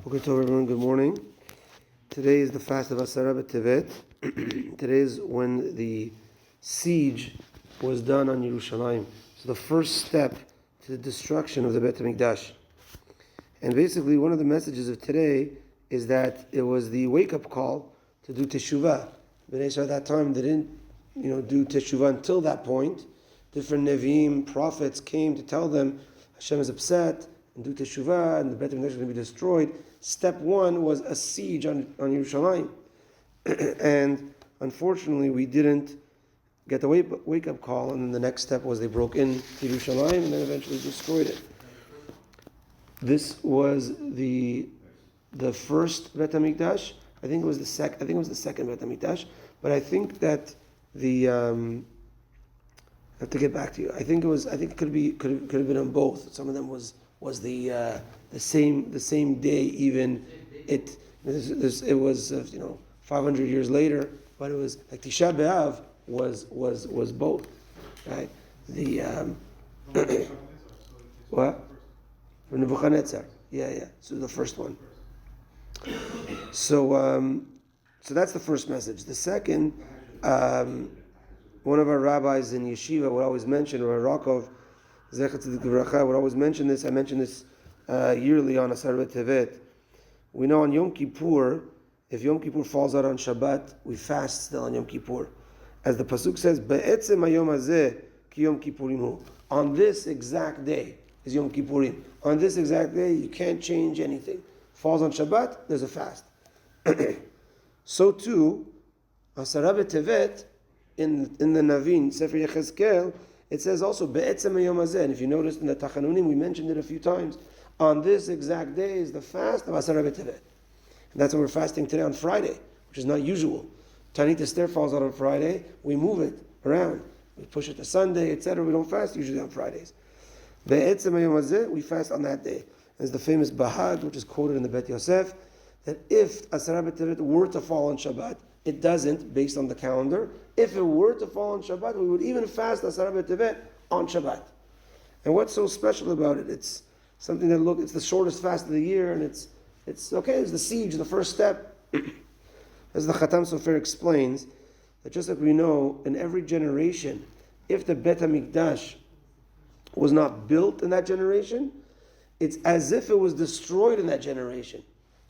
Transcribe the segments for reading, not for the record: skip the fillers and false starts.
Okay, so everyone, good morning. Today is the fast of Asara BeTevet. Today is when the siege was done on Yerushalayim. So the first step to the destruction of the Bet HaMikdash. And basically, one of the messages of today is that it was the wake-up call to do Teshuvah. Bnei Israel at that time, they didn't, do Teshuvah until that point. Different Nevi'im, prophets came to tell them Hashem is upset and do Teshuvah and the Bet HaMikdash is going to be destroyed. Step one was a siege on Yerushalayim. And unfortunately, we didn't get the wake-up call, and then the next step was they broke into Yerushalayim and then eventually destroyed it. This was the first Bet HaMikdash. I think it was the second Bet HaMikdash, but I think that I have to get back to you. I think it could have been on both. Some of them was the same day even. It was 500 years later, but it was like Tisha B'Av was both, right? What? From Nebuchadnezzar. Yeah. So the first one. So that's the first message. The second, one of our rabbis in yeshiva would always mention, or Rakov, Zechat Tzedek V'Racha, would always mention this. I mention this yearly on Asara BeTevet. We know on Yom Kippur, if Yom Kippur falls out on Shabbat, we fast still on Yom Kippur. As the pasuk says, Be'etzem hayom hazeh ki Yom Kippurim hu. On this exact day is Yom Kippurim. On this exact day, you can't change anything. Falls on Shabbat, there's a fast. So too, Asara BeTevet, in the Navin, Sefer Yechezkel, it says also, Be'etzem hayom hazeh. And if you noticed in the Tachanunim, we mentioned it a few times. On this exact day is the fast of Asara BeTevet. And that's why we're fasting today on Friday, which is not usual. Tanit Esther falls out on Friday, we move it around. We push it to Sunday, etc. We don't fast usually on Fridays. Be'etzem hayom hazeh, we fast on that day. There's the famous Bahag, which is quoted in the Bet Yosef, that if Asara BeTevet were to fall on Shabbat, it doesn't, based on the calendar. If it were to fall on Shabbat, we would even fast Asara BeTevet on Shabbat. And what's so special about it? It's something that it's the shortest fast of the year, and it's okay, it's the siege, the first step. As the Khatam Sofer explains, that just like we know, in every generation, if the Bet HaMikdash was not built in that generation, it's as if it was destroyed in that generation.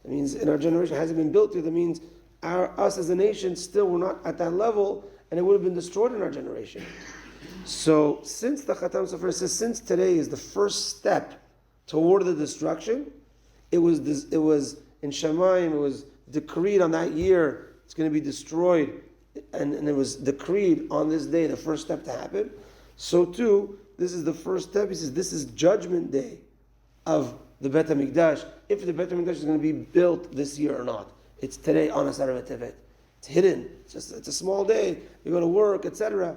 That means in our generation it hasn't been built yet. That means us as a nation still were not at that level, and it would have been destroyed in our generation. So since the Khatam Sofer says, since today is the first step toward the destruction, it was in Shamayim, it was decreed on that year, it's going to be destroyed, and it was decreed on this day, the first step to happen. So too, this is the first step. He says, this is judgment day of the Bet HaMikdash, if the Bet HaMikdash is going to be built this year or not. It's today on Asara BeTevet. It's hidden. It's a small day. You go to work, etc.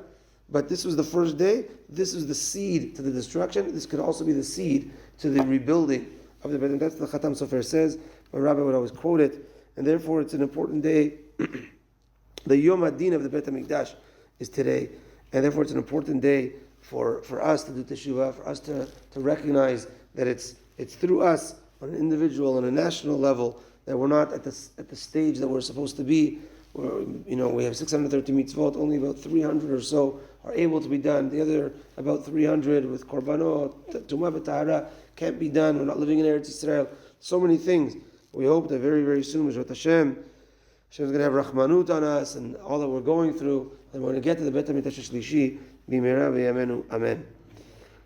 But this was the first day. This is the seed to the destruction. This could also be the seed to the rebuilding of the Bet HaMikdash. That's the Khatam Sofer says. My rabbi would always quote it. And therefore, it's an important day. The Yom HaDin of the Bet HaMikdash is today. And therefore, it's an important day for us to do Teshuvah, for us to recognize that it's through us on an individual, on a national level, that we're not at the stage that we're supposed to be. We have 630 mitzvot, only about 300 or so are able to be done. The other about 300 with korbanot, tumah v'tahara can't be done. We're not living in Eretz Yisrael. So many things. We hope that very, very soon, Hashem is going to have Rahmanut on us and all that we're going through, and we're going to get to the Bet HaMikdash Shlishi, b'meira v'yameinu, amen.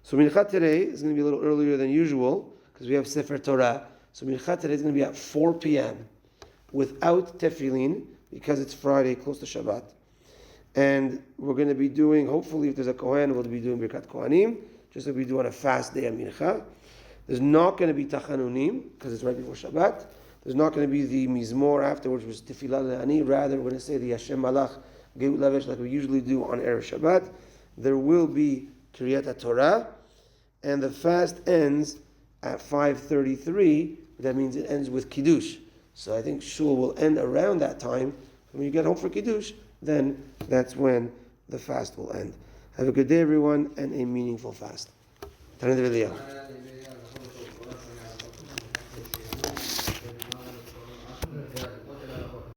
So Mincha today is going to be a little earlier than usual, because we have Sefer Torah. So Mincha today is going to be at 4 p.m. without tefillin, because it's Friday, close to Shabbat. And we're going to be doing, hopefully if there's a Kohen, we'll be doing Birkat Kohanim, just like we do on a fast day of Mincha. There's not going to be Tachanunim, because it's right before Shabbat. There's not going to be the Mizmor afterwards, which is Tefillah Le'ani. Rather, we're going to say the Hashem Malach Geut Lavesh, like we usually do on Erev Shabbat. There will be Kriyat Torah, and the fast ends at 5:33. That means it ends with Kiddush. So I think Shul will end around that time. When you get home for Kiddush, then that's when the fast will end. Have a good day, everyone, and a meaningful fast.